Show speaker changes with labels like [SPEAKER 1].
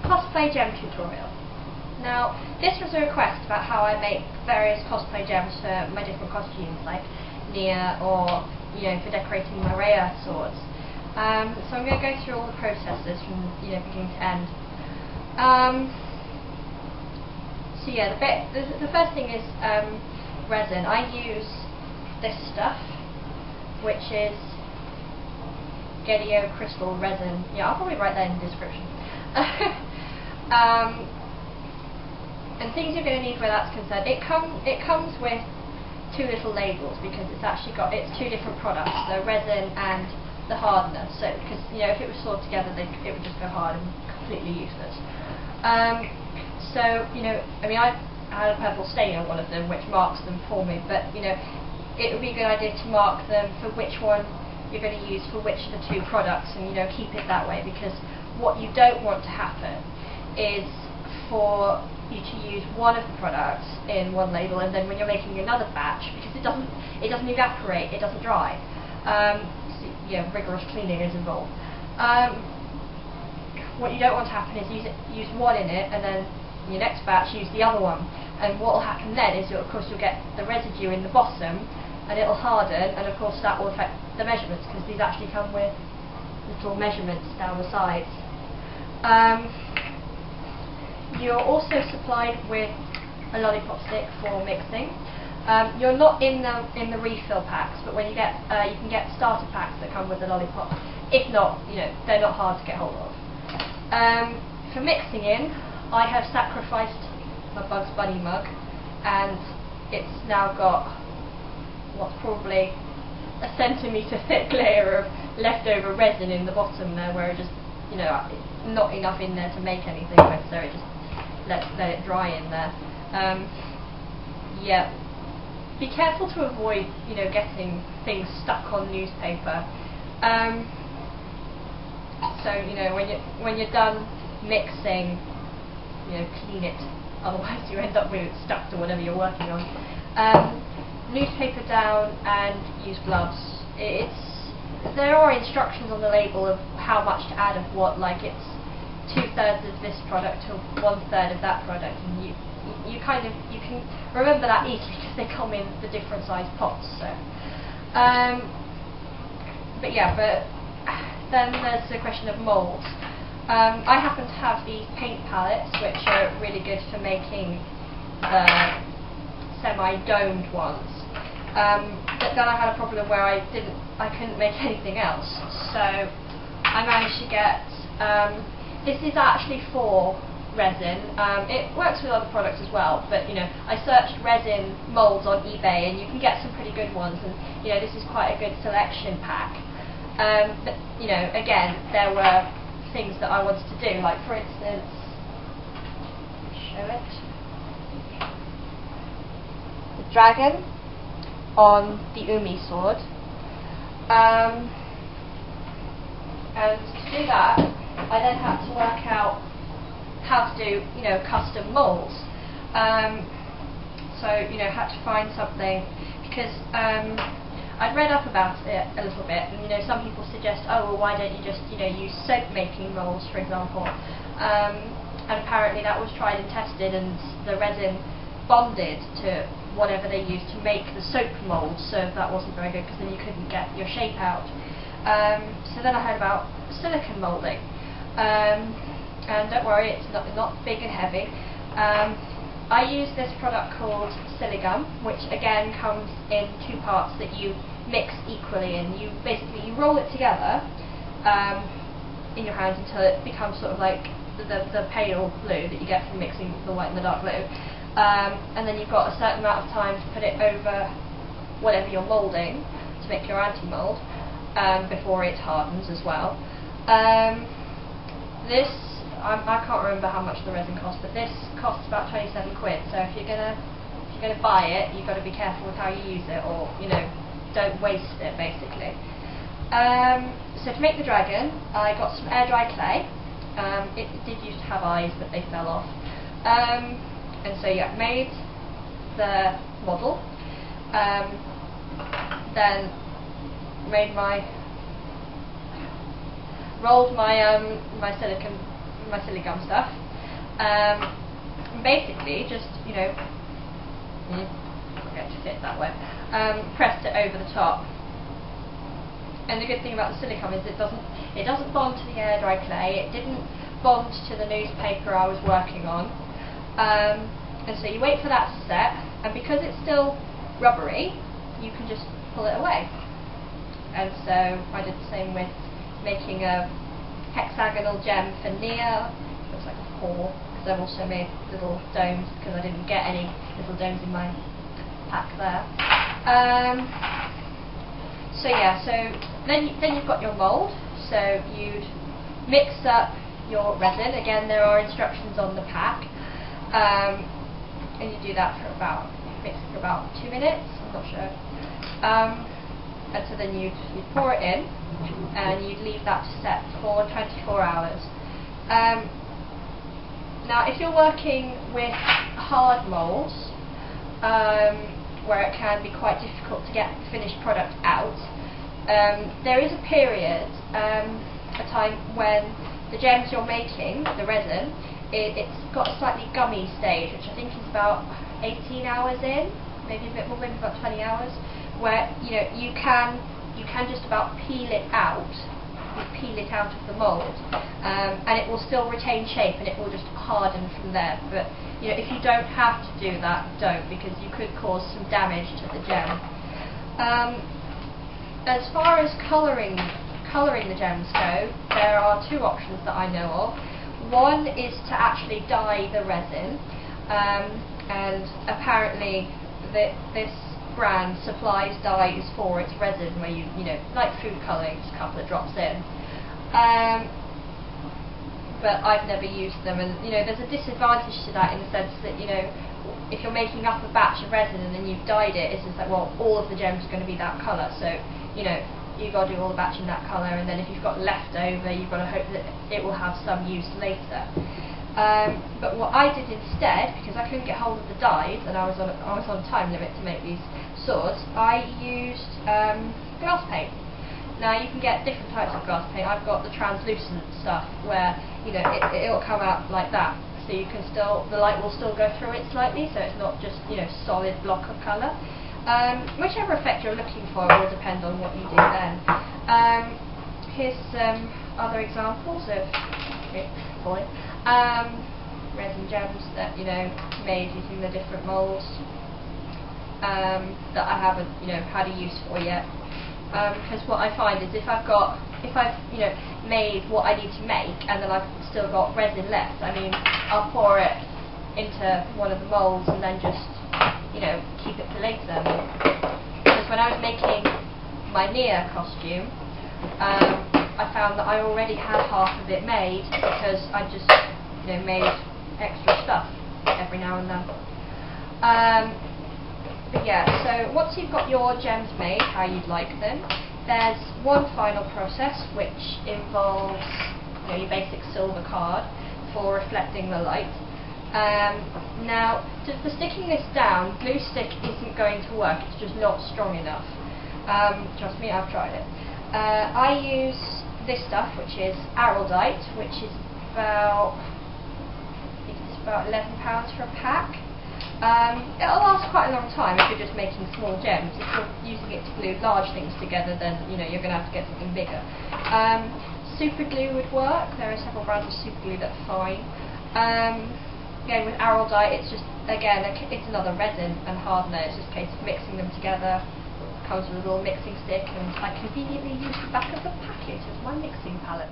[SPEAKER 1] cosplay gem tutorial. Now, this was a request about how I make various cosplay gems for my different costumes, like Nia or, for decorating my Rhea swords. So I'm going to go through all the processes from, beginning to end. So yeah, the first thing is resin. I use this stuff, which is Gedeo crystal resin. Yeah, I'll probably write that in the description. And things you're going to need where that's concerned. It comes with two little labels because it's two different products, the resin and the hardener. So because if it was stored together, it would just go hard and completely useless. So I had a purple stain on one of them, which marks them for me. But it would be a good idea to mark them for which one you're going to use for which of the two products, and keep it that way, because what you don't want to happen is for you to use one of the products in one label, and then when you're making another batch, because it doesn't evaporate, it doesn't dry. So, rigorous cleaning is involved. What you don't want to happen is use one in it, and then in your next batch use the other one. And what will happen then is, of course, you'll get the residue in the bottom, and it'll harden, and of course that will affect the measurements, because these actually come with little measurements down the sides. You're also supplied with a lollipop stick for mixing. You're not in the refill packs, but when you can get starter packs that come with the lollipop. If not, they're not hard to get hold of. For mixing in, I have sacrificed my Bugs Bunny mug, and it's now got what's probably a centimetre thick layer of leftover resin in the bottom there, where it just, not enough in there to make anything with, so it just let it dry in there. Yeah, be careful to avoid, getting things stuck on newspaper. So when you're done mixing, clean it. Otherwise, you end up with it stuck to whatever you're working on. Newspaper down and use gloves. There are instructions on the label of how much to add of what. Like it's 2/3 of this product to 1/3 of that product, and you can remember that easily because they come in the different size pots. So, but then there's the question of moulds. I happen to have these paint palettes, which are really good for making the semi-domed ones. But then I had a problem where I couldn't make anything else. So I managed to get. This is actually for resin. It works with other products as well, but I searched resin moulds on eBay, and you can get some pretty good ones. And this is quite a good selection pack. But again, there were things that I wanted to do, like for instance, show it, the dragon on the Umi sword, and to do that I then had to work out how to do custom molds. So had to find something, because I'd read up about it a little bit, and some people suggest, oh well, why don't you just use soap making molds, for example, and apparently that was tried and tested, and the resin bonded to whatever they used to make the soap molds, so that wasn't very good, because then you couldn't get your shape out. So then I heard about silicone moulding, and don't worry, it's not big and heavy. I use this product called Siligum, which again comes in two parts that you mix equally, and you roll it together in your hand until it becomes sort of like the pale blue that you get from mixing the white and the dark blue, and then you've got a certain amount of time to put it over whatever you're moulding to make your anti-mould before it hardens as well. This I can't remember how much the resin costs, but this costs about 27 quid. So if you're gonna buy it, you've got to be careful with how you use it, or don't waste it basically. So to make the dragon, I got some air dry clay. It did used to have eyes, but they fell off. And so yeah, made the model. Then rolled my silicone my Siligum stuff. Basically, just forget to fit that way. Pressed it over the top. And the good thing about the Silicone is it doesn't bond to the air dry clay. It didn't bond to the newspaper I was working on. And so you wait for that to set, and because it's still rubbery, you can just pull it away. And so I did the same with making a hexagonal gem for Nia. It looks like a 4, because I've also made little domes because I didn't get any little domes in my pack there. So yeah, so then you've got your mould. So you'd mix up your resin. Again, there are instructions on the pack, and you do that for about 2 minutes. I'm not sure. And so then you'd pour it in, and you'd leave that to set for 24 hours. Now, if you're working with hard moulds, where it can be quite difficult to get the finished product out, there is a period, a time when the gems you're making, the resin, it's got a slightly gummy stage, which I think is about 18 hours in, maybe a bit more, maybe about 20 hours, where you can just about peel it out of the mould, and it will still retain shape and it will just harden from there. But if you don't have to do that, don't, because you could cause some damage to the gem. As far as colouring the gems go, there are 2 options that I know of. One is to actually dye the resin, and apparently this brand supplies dyes for its resin, where you like food colouring, just a couple of drops in. But I've never used them, and there's a disadvantage to that in the sense that if you're making up a batch of resin and then you've dyed it, it's just like, well, all of the gems are going to be that colour, so you've got to do all the batch in that colour, and then if you've got leftover, you've got to hope that it will have some use later. But what I did instead, because I couldn't get hold of the dyes and I was on a time limit to make these swords, I used glass paint. Now you can get different types of glass paint. I've got the translucent stuff where it'll come out like that, so you can the light will still go through it slightly, so it's not just solid block of colour. Whichever effect you're looking for will depend on what you do then. Here's some other examples of resin gems that made using the different moulds that I haven't had a use for yet. Because what I find is if I've made what I need to make and then I've still got resin left, I'll pour it into one of the moulds and then just keep it for later. Because when I was making my Nia costume, I found that I already had half of it made because I just made extra stuff every now and then. But yeah, so once you've got your gems made how you'd like them, there's one final process which involves your basic silver card for reflecting the light. Now, for sticking this down, glue stick isn't going to work, it's just not strong enough. Trust me, I've tried it. I use this stuff, which is Araldite, which is about £11 for a pack. It'll last quite a long time if you're just making small gems. If you're using it to glue large things together, then you're going to have to get something bigger. Super glue would work. There are several brands of super glue that are fine. Again, with Araldite, it's just it's another resin and hardener. It's just a case of mixing them together. It comes with a little mixing stick, and I conveniently use the back of the packet as my mixing palette.